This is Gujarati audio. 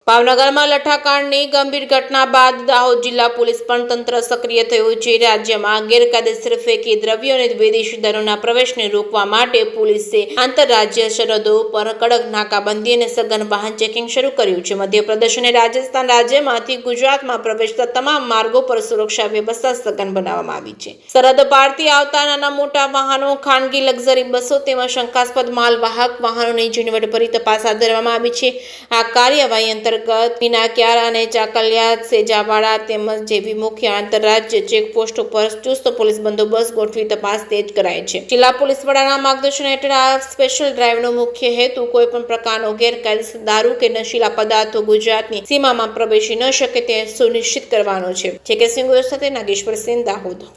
ભાવનગરમાં લઠ્ઠાકાંડની ગંભીર ઘટના બાદ દાહોદ જિલ્લા પોલીસ પણ તંત્ર સક્રિય થયું છે। રાજ્યમાં ગેરકાયદેસર ફેંકી દ્રવ્યો અને વિદેશી દારૂના પ્રવેશને રોકવા માટે પોલીસે આંતરરાજ્ય સરહદો પર કડક નાકાબંધી અને સઘન વાહન ચેકિંગ શરૂ કર્યું છે। મધ્યપ્રદેશ અને રાજસ્થાન રાજ્યમાંથી ગુજરાતમાં પ્રવેશતા તમામ માર્ગો પર સુરક્ષા વ્યવસ્થા સઘન બનાવવામાં આવી છે। સરહદ પારથી આવતા નાના મોટા વાહનો, ખાનગી લક્ઝરી બસો તેમજ શંકાસ્પદ માલવાહક વાહનોની ઝીણવટભરી તપાસ હાથ ધરવામાં આવી છે। આ કાર્યવાહી અંતર્ગત મીનાક્યાર અને ચાકલિયા, સેજાવાડા તેમજ જેવી મુખ્ય આંતરરાજ્ય ચેકપોસ્ટો પર ચુસ્ત પોલીસ બંદોબસ્ત ગોઠવી તપાસ તેજ કરાઈ છે। જિલ્લા પોલીસ વડાના માર્ગદર્શન હેઠળ આ સ્પેશિયલ ડ્રાઈવનો મુખ્ય હેતુ કોઈપણ પ્રકારનો ગેરકાયદેસર દારૂ કે નશીલા પદાર્થો ગુજરાતની સીમામાં પ્રવેશી ન શકે તે સુનિશ્ચિત કરવાનો છે। જે કે સિંગોર સાથે નાગેશ્વર સિંહ, દાહોદ।